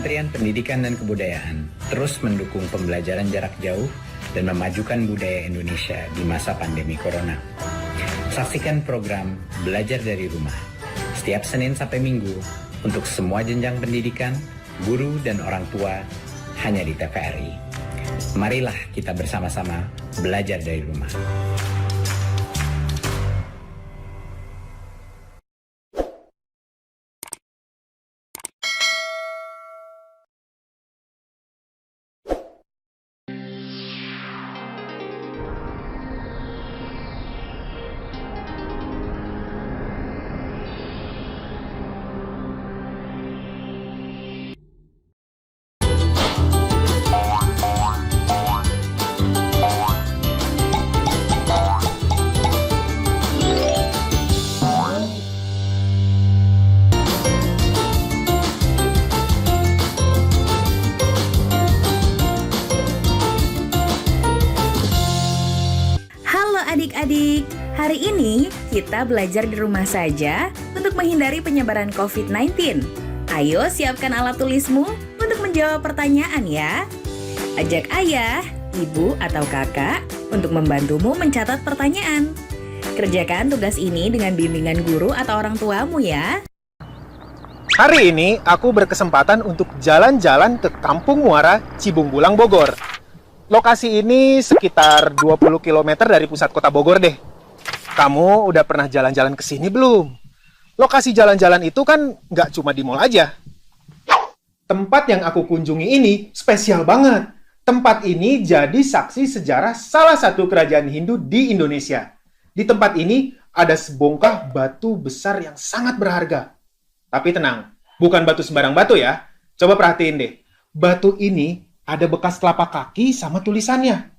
Kementerian Pendidikan dan Kebudayaan terus mendukung pembelajaran jarak jauh dan memajukan budaya Indonesia di masa pandemi Corona. Saksikan program Belajar dari Rumah setiap Senin sampai Minggu untuk semua jenjang pendidikan, guru, dan orang tua hanya di TVRI. Marilah kita bersama-sama belajar dari rumah. Adik-adik, hari ini kita belajar di rumah saja untuk menghindari penyebaran COVID-19. Ayo siapkan alat tulismu untuk menjawab pertanyaan ya. Ajak ayah, ibu, atau kakak untuk membantumu mencatat pertanyaan. Kerjakan tugas ini dengan bimbingan guru atau orang tuamu ya. Hari ini aku berkesempatan untuk jalan-jalan ke Kampung Muara, Cibungbulang, Bogor. Lokasi ini sekitar 20 km dari pusat kota Bogor deh. Kamu udah pernah jalan-jalan ke sini belum? Lokasi jalan-jalan itu kan nggak cuma di mall aja. Tempat yang aku kunjungi ini spesial banget. Tempat ini jadi saksi sejarah salah satu kerajaan Hindu di Indonesia. Di tempat ini ada sebongkah batu besar yang sangat berharga. Tapi tenang, bukan batu sembarang batu ya. Coba perhatiin deh. Batu ini ada bekas telapak kaki sama tulisannya.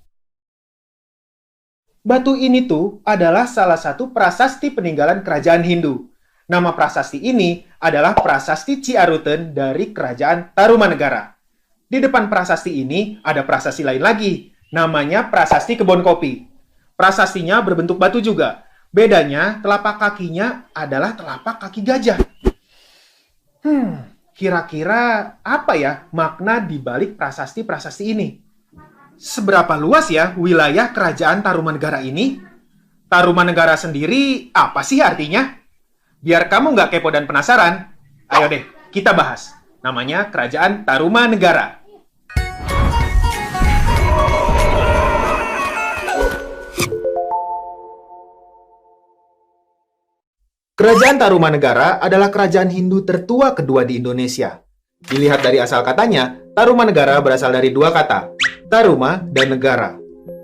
Batu ini tuh adalah salah satu prasasti peninggalan kerajaan Hindu. Nama prasasti ini adalah Prasasti Ciaruten dari Kerajaan Tarumanegara. Di depan prasasti ini ada prasasti lain lagi, namanya Prasasti Kebon Kopi. Prasastinya berbentuk batu juga. Bedanya, telapak kakinya adalah telapak kaki gajah. Kira-kira apa ya makna di balik prasasti-prasasti ini? Seberapa luas ya wilayah kerajaan Tarumanegara ini? Tarumanegara sendiri apa sih artinya? Biar kamu nggak kepo dan penasaran, ayo deh kita bahas. Namanya Kerajaan Tarumanegara. Kerajaan Tarumanegara adalah kerajaan Hindu tertua kedua di Indonesia. Dilihat dari asal katanya, Tarumanegara berasal dari dua kata, Taruma dan negara.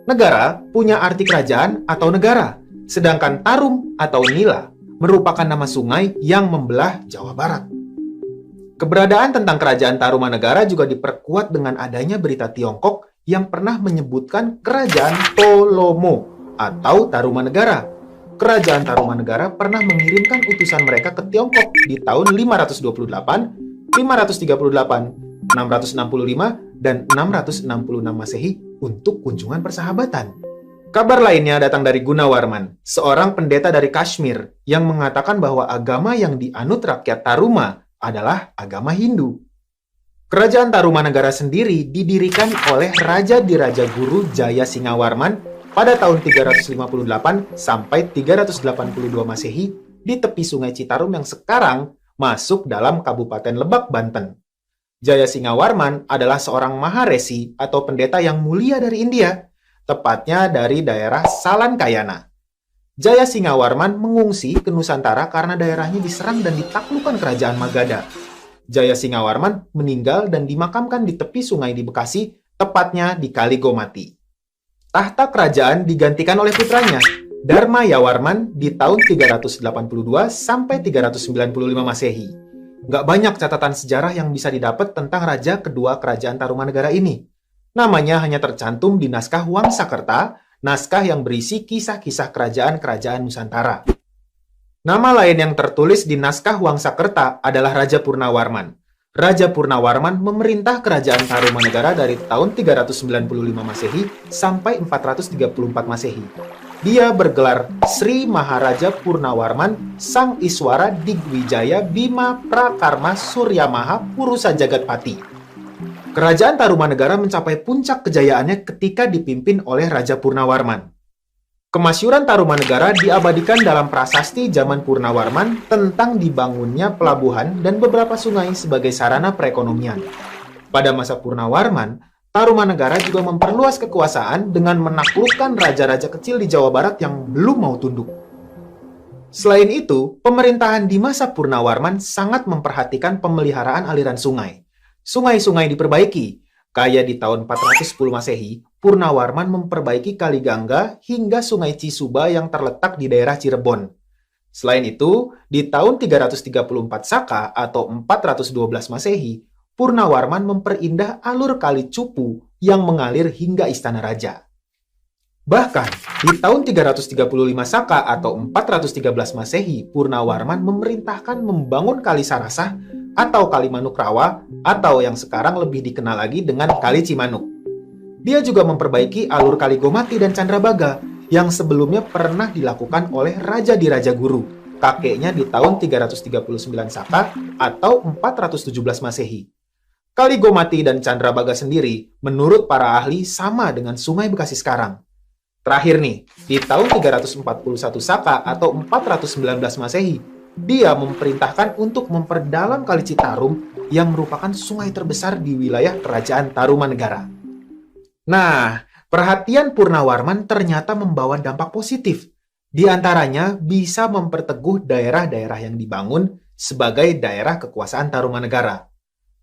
Negara punya arti kerajaan atau negara, sedangkan Tarum atau Nila merupakan nama sungai yang membelah Jawa Barat. Keberadaan tentang kerajaan Tarumanegara juga diperkuat dengan adanya berita Tiongkok yang pernah menyebutkan kerajaan Tolomo atau Tarumanegara. Kerajaan Tarumanegara pernah mengirimkan utusan mereka ke Tiongkok di tahun 528, 538, 665, dan 666 Masehi untuk kunjungan persahabatan. Kabar lainnya datang dari Gunawarman, seorang pendeta dari Kashmir yang mengatakan bahwa agama yang dianut rakyat Taruma adalah agama Hindu. Kerajaan Tarumanegara sendiri didirikan oleh Raja Diraja Guru Jaya Singawarman pada tahun 358 sampai 382 Masehi di tepi Sungai Citarum yang sekarang masuk dalam Kabupaten Lebak, Banten. Jaya Singawarman adalah seorang maharesi atau pendeta yang mulia dari India, tepatnya dari daerah Salankayana. Jaya Singawarman mengungsi ke Nusantara karena daerahnya diserang dan ditaklukkan kerajaan Magadha. Jaya Singawarman meninggal dan dimakamkan di tepi sungai di Bekasi, tepatnya di Kali Gomati. Tahta kerajaan digantikan oleh putranya, Dharma Yawarman di tahun 382 sampai 395 Masehi. Nggak banyak catatan sejarah yang bisa didapat tentang raja kedua kerajaan Tarumanegara ini. Namanya hanya tercantum di naskah Wangsakerta, naskah yang berisi kisah-kisah kerajaan-kerajaan Nusantara. Nama lain yang tertulis di naskah Wangsakerta adalah Raja Purnawarman. Raja Purnawarman memerintah kerajaan Tarumanegara dari tahun 395 Masehi sampai 434 Masehi. Dia bergelar Sri Maharaja Purnawarman Sang Iswara Digwijaya Bima Prakarma Suryamaha Purusa Jagatpati. Kerajaan Tarumanegara mencapai puncak kejayaannya ketika dipimpin oleh Raja Purnawarman. Kemasyuran Tarumanegara diabadikan dalam prasasti zaman Purnawarman tentang dibangunnya pelabuhan dan beberapa sungai sebagai sarana perekonomian. Pada masa Purnawarman, Tarumanegara juga memperluas kekuasaan dengan menaklukkan raja-raja kecil di Jawa Barat yang belum mau tunduk. Selain itu, pemerintahan di masa Purnawarman sangat memperhatikan pemeliharaan aliran sungai. Sungai-sungai diperbaiki. Kayak di tahun 410 Masehi, Purnawarman memperbaiki Kali Gangga hingga Sungai Cisuba yang terletak di daerah Cirebon. Selain itu, di tahun 334 Saka atau 412 Masehi, Purnawarman memperindah alur Kali Cupu yang mengalir hingga Istana Raja. Bahkan, di tahun 335 Saka atau 413 Masehi, Purnawarman memerintahkan membangun Kali Sarasah atau Kali Manuk Rawa, atau yang sekarang lebih dikenal lagi dengan Kali Cimanuk. Dia juga memperbaiki alur Kali Gomati dan Candrabaga yang sebelumnya pernah dilakukan oleh Raja di Raja Guru, kakeknya di tahun 339 Saka atau 417 Masehi. Kali Gomati dan Candrabaga sendiri, menurut para ahli, sama dengan Sungai Bekasi sekarang. Terakhir nih, di tahun 341 Saka atau 419 Masehi, dia memerintahkan untuk memperdalam Kali Citarum yang merupakan sungai terbesar di wilayah Kerajaan Tarumanegara. Nah, perhatian Purnawarman ternyata membawa dampak positif. Di antaranya bisa memperteguh daerah-daerah yang dibangun sebagai daerah kekuasaan Tarumanegara.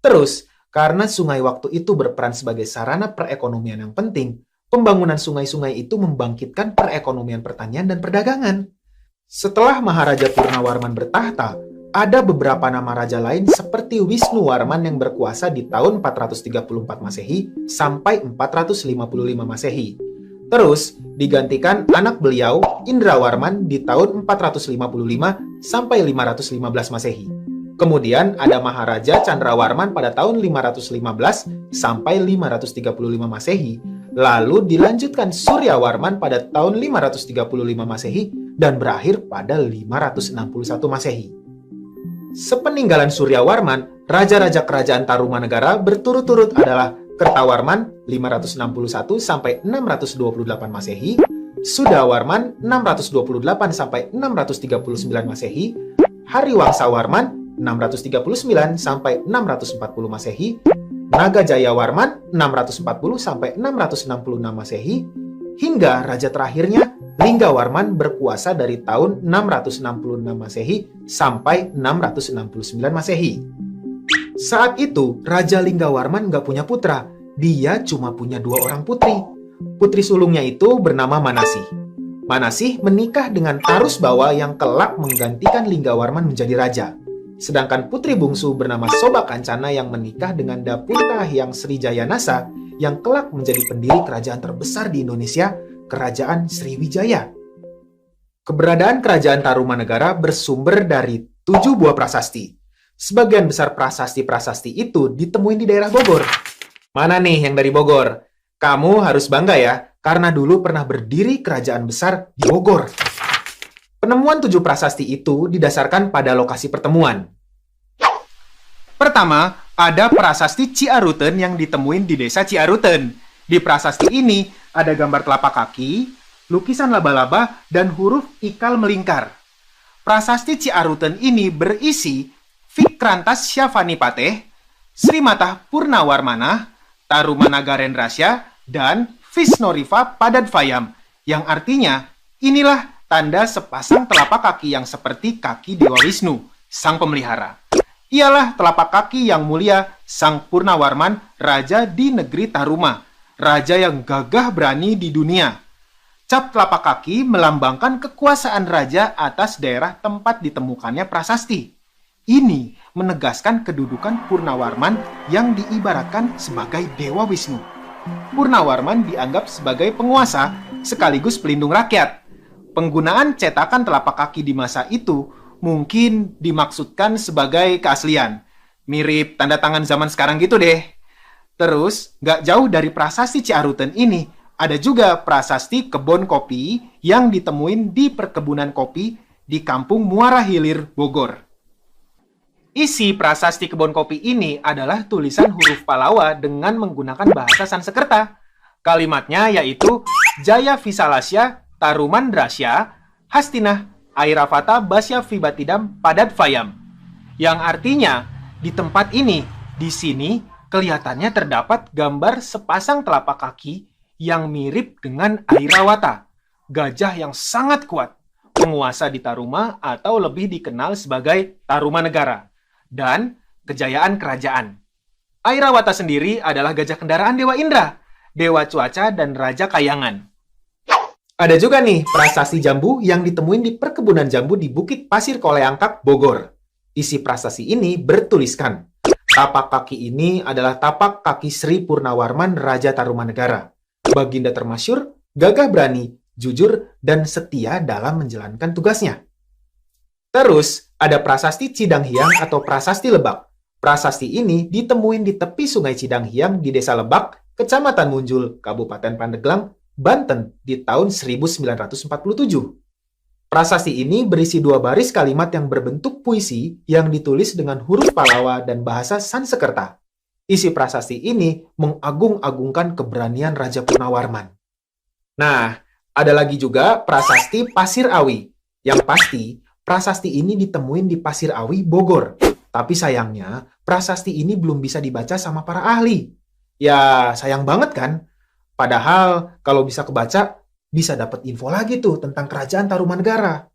Terus, karena sungai waktu itu berperan sebagai sarana perekonomian yang penting, pembangunan sungai-sungai itu membangkitkan perekonomian pertanian dan perdagangan. Setelah Maharaja Purnawarman bertahta, ada beberapa nama raja lain seperti Wisnuwarman yang berkuasa di tahun 434 Masehi sampai 455 Masehi. Terus, digantikan anak beliau, Indrawarman, di tahun 455 sampai 515 Masehi. Kemudian ada Maharaja Candrawarman pada tahun 515 sampai 535 Masehi. Lalu dilanjutkan Suryawarman pada tahun 535 Masehi dan berakhir pada 561 Masehi. Sepeninggalan Suryawarman, raja-raja kerajaan Tarumanegara berturut-turut adalah Kertawarman 561 sampai 628 Masehi, Sudawarman 628 sampai 639 Masehi, Hariwangsawarman 639 sampai 640 Masehi, Nagajayawarman 640 sampai 666 Masehi, hingga raja terakhirnya Linggawarman berkuasa dari tahun 666 Masehi sampai 669 Masehi. Saat itu, Raja Linggawarman nggak punya putra. Dia cuma punya 2 orang putri. Putri sulungnya itu bernama Manasih. Manasih menikah dengan Tarusbawa yang kelak menggantikan Linggawarman menjadi raja. Sedangkan putri bungsu bernama Sobakancana yang menikah dengan Dapunta Hyang Srijayanasa yang kelak menjadi pendiri kerajaan terbesar di Indonesia, Kerajaan Sriwijaya. Keberadaan Kerajaan Tarumanegara bersumber dari 7 buah prasasti. Sebagian besar prasasti-prasasti itu ditemuin di daerah Bogor. Mana nih yang dari Bogor? Kamu harus bangga ya, karena dulu pernah berdiri kerajaan besar di Bogor. Penemuan 7 prasasti itu didasarkan pada lokasi pertemuan. Pertama, ada prasasti Ciaruten yang ditemuin di desa Ciaruten. Di prasasti ini ada gambar telapak kaki, lukisan laba-laba, dan huruf ikal melingkar. Prasasti Ciaruten ini berisi Vikrantas Syavanipateh, Srimatah Purnawarmanah, Tarumanagarendrasya, dan Visnoriva Padadvayam, yang artinya inilah tanda sepasang telapak kaki yang seperti kaki Dewa Wisnu, sang pemelihara. Ialah telapak kaki yang mulia Sang Purnawarman, raja di negeri Taruma, raja yang gagah berani di dunia. Cap telapak kaki melambangkan kekuasaan raja atas daerah tempat ditemukannya prasasti. Ini menegaskan kedudukan Purnawarman yang diibaratkan sebagai Dewa Wisnu. Purnawarman dianggap sebagai penguasa sekaligus pelindung rakyat. Penggunaan cetakan telapak kaki di masa itu mungkin dimaksudkan sebagai keaslian. Mirip tanda tangan zaman sekarang gitu deh. Terus, gak jauh dari prasasti Ciaruten ini, ada juga prasasti kebun kopi yang ditemuin di perkebunan kopi di Kampung Muara Hilir, Bogor. Isi prasasti kebun kopi ini adalah tulisan huruf Palawa dengan menggunakan bahasa Sanskerta. Kalimatnya yaitu Jaya Visalasya Taruman Drasya Hastinah Airavata Basya Vibatidam Padat Vayam. Yang artinya, di tempat ini, di sini, kelihatannya terdapat gambar sepasang telapak kaki yang mirip dengan Airavata, gajah yang sangat kuat, penguasa di Taruma atau lebih dikenal sebagai Tarumanegara, dan kejayaan kerajaan. Airavata sendiri adalah gajah kendaraan Dewa Indra, Dewa Cuaca, dan Raja Kayangan. Ada juga nih prasasti jambu yang ditemuin di perkebunan jambu di Bukit Pasir Koleangkap, Bogor. Isi prasasti ini bertuliskan, tapak kaki ini adalah tapak kaki Sri Purnawarman Raja Tarumanegara. Baginda termasyur, gagah berani, jujur, dan setia dalam menjalankan tugasnya. Terus, ada prasasti Cidanghiang atau prasasti Lebak. Prasasti ini ditemuin di tepi sungai Cidanghiang di Desa Lebak, Kecamatan Munjul, Kabupaten Pandeglang, Banten di tahun 1947. Prasasti ini berisi 2 baris kalimat yang berbentuk puisi yang ditulis dengan huruf Palawa dan bahasa Sanskerta. Isi prasasti ini mengagung-agungkan keberanian Raja Purnawarman. Nah, ada lagi juga prasasti Pasir Awi. Yang pasti, prasasti ini ditemuin di Pasir Awi, Bogor. Tapi sayangnya, prasasti ini belum bisa dibaca sama para ahli. Ya, sayang banget kan? Padahal, kalau bisa kebaca, bisa dapat info lagi tuh tentang kerajaan Tarumanegara.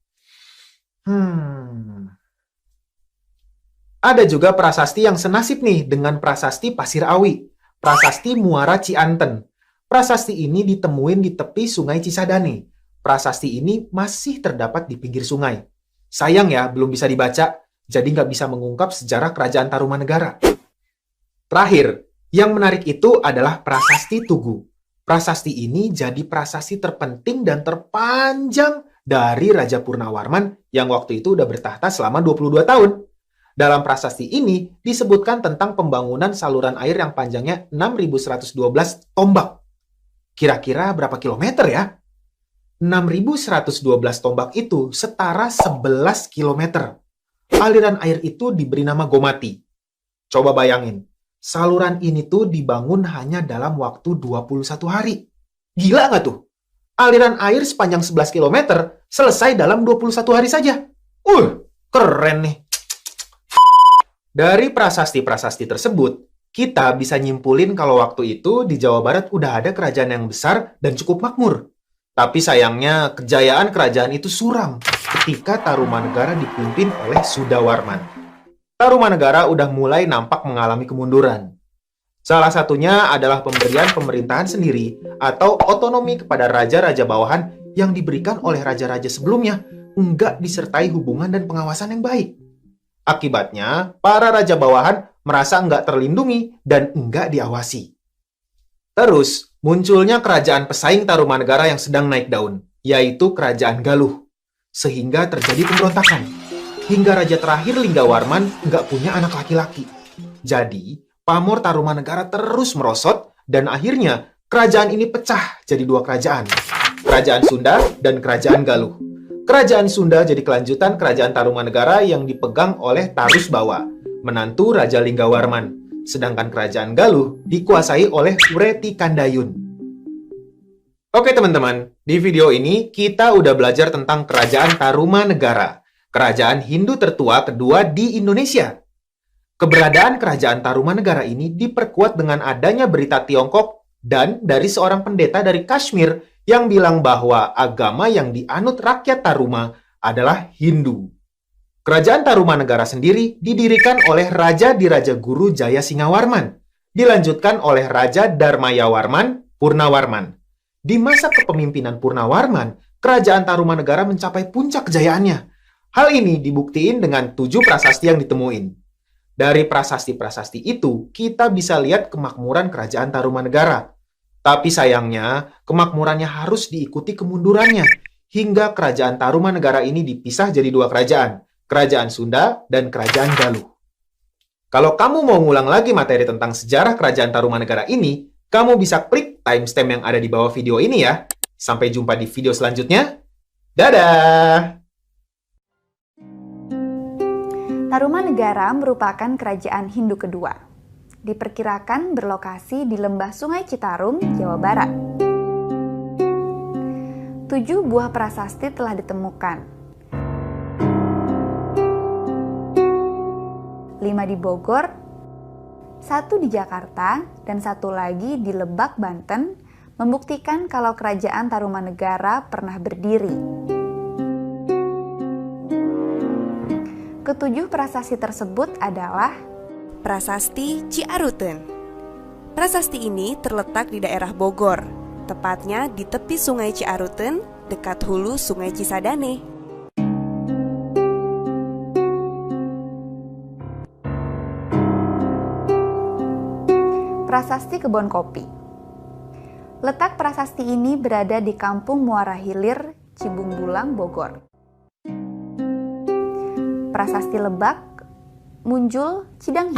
Ada juga prasasti yang senasib nih dengan prasasti Pasir Awi. Prasasti Muara Cianten. Prasasti ini ditemuin di tepi sungai Cisadane. Prasasti ini masih terdapat di pinggir sungai. Sayang ya, belum bisa dibaca, jadi nggak bisa mengungkap sejarah kerajaan Tarumanegara. Terakhir, yang menarik itu adalah prasasti Tugu. Prasasti ini jadi prasasti terpenting dan terpanjang dari Raja Purnawarman yang waktu itu udah bertahta selama 22 tahun. Dalam prasasti ini disebutkan tentang pembangunan saluran air yang panjangnya 6.112 tombak. Kira-kira berapa kilometer ya? 6.112 tombak itu setara 11 kilometer. Aliran air itu diberi nama Gomati. Coba bayangin, saluran ini tuh dibangun hanya dalam waktu 21 hari. Gila nggak tuh? Aliran air sepanjang 11 km selesai dalam 21 hari saja. Keren nih. Dari prasasti-prasasti tersebut, kita bisa nyimpulin kalau waktu itu di Jawa Barat udah ada kerajaan yang besar dan cukup makmur. Tapi sayangnya, kejayaan kerajaan itu suram ketika Tarumanegara dipimpin oleh Sudawarman. Tarumanegara udah mulai nampak mengalami kemunduran. Salah satunya adalah pemberian pemerintahan sendiri atau otonomi kepada raja-raja bawahan yang diberikan oleh raja-raja sebelumnya, enggak disertai hubungan dan pengawasan yang baik. Akibatnya, para raja bawahan merasa enggak terlindungi dan enggak diawasi. Terus, munculnya kerajaan pesaing Tarumanegara yang sedang naik daun, yaitu Kerajaan Galuh. Sehingga terjadi pemberontakan. Hingga raja terakhir Linggawarman nggak punya anak laki-laki. Jadi, pamor Tarumanegara terus merosot dan akhirnya kerajaan ini pecah jadi 2 kerajaan. Kerajaan Sunda dan Kerajaan Galuh. Kerajaan Sunda jadi kelanjutan Kerajaan Tarumanegara yang dipegang oleh Tarusbawa, menantu Raja Linggawarman. Sedangkan Kerajaan Galuh dikuasai oleh Ureti Kandayun. Oke teman-teman, di video ini kita udah belajar tentang Kerajaan Tarumanegara, kerajaan Hindu tertua kedua di Indonesia. Keberadaan Kerajaan Tarumanegara ini diperkuat dengan adanya berita Tiongkok dan dari seorang pendeta dari Kashmir yang bilang bahwa agama yang dianut rakyat Taruma adalah Hindu. Kerajaan Tarumanegara sendiri didirikan oleh Raja Diraja Guru Jaya Singawarman, dilanjutkan oleh Raja Dharmayawarman Purnawarman. Di masa kepemimpinan Purnawarman, Kerajaan Tarumanegara mencapai puncak kejayaannya. Hal ini dibuktiin dengan 7 prasasti yang ditemuin. Dari prasasti-prasasti itu, kita bisa lihat kemakmuran Kerajaan Tarumanegara. Tapi sayangnya, kemakmurannya harus diikuti kemundurannya, hingga Kerajaan Tarumanegara ini dipisah jadi 2 kerajaan. Kerajaan Sunda dan Kerajaan Galuh. Kalau kamu mau ngulang lagi materi tentang sejarah Kerajaan Tarumanegara ini, kamu bisa klik timestamp yang ada di bawah video ini ya. Sampai jumpa di video selanjutnya. Dadah! Tarumanegara merupakan kerajaan Hindu kedua. Diperkirakan berlokasi di lembah Sungai Citarum, Jawa Barat. 7 buah prasasti telah ditemukan. 5 di Bogor, 1 di Jakarta, dan 1 lagi di Lebak, Banten, membuktikan kalau kerajaan Tarumanegara pernah berdiri. Ketujuh prasasti tersebut adalah Prasasti Ciaruten. Prasasti ini terletak di daerah Bogor, tepatnya di tepi Sungai Ciaruten, dekat hulu Sungai Cisadane. Prasasti Kebon Kopi. Letak prasasti ini berada di Kampung Muara Hilir, Cibungbulang, Bogor. Prasasti Lebak, Munjul, Cidang.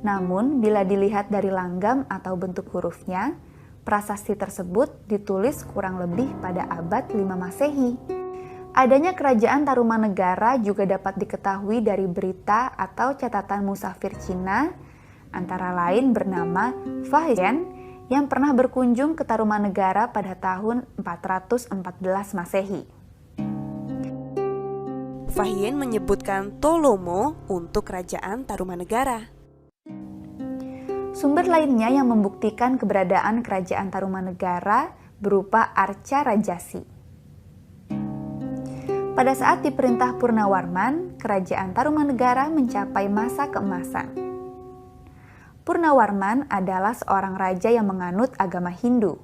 Namun, bila dilihat dari langgam atau bentuk hurufnya, prasasti tersebut ditulis kurang lebih pada abad 5 Masehi. Adanya kerajaan Tarumanegara juga dapat diketahui dari berita atau catatan musafir Cina, antara lain bernama Fahian, yang pernah berkunjung ke Tarumanegara pada tahun 414 Masehi. Fahien menyebutkan Tolomo untuk kerajaan Tarumanegara. Sumber lainnya yang membuktikan keberadaan kerajaan Tarumanegara berupa Arca Rajasi. Pada saat diperintah Purnawarman, kerajaan Tarumanegara mencapai masa keemasan. Purnawarman adalah seorang raja yang menganut agama Hindu.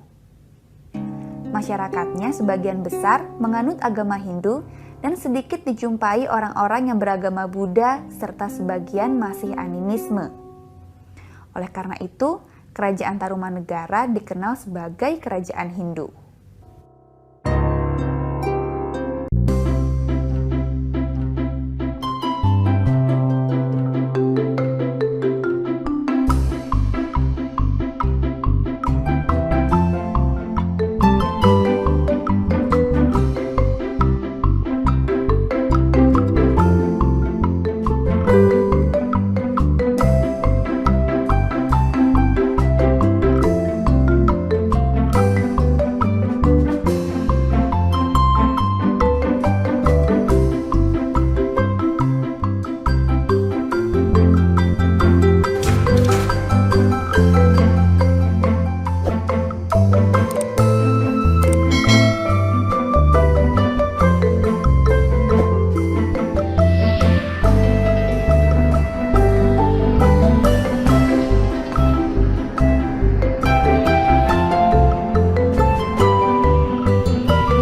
Masyarakatnya sebagian besar menganut agama Hindu dan sedikit dijumpai orang-orang yang beragama Buddha serta sebagian masih animisme. Oleh karena itu, kerajaan Tarumanegara dikenal sebagai kerajaan Hindu.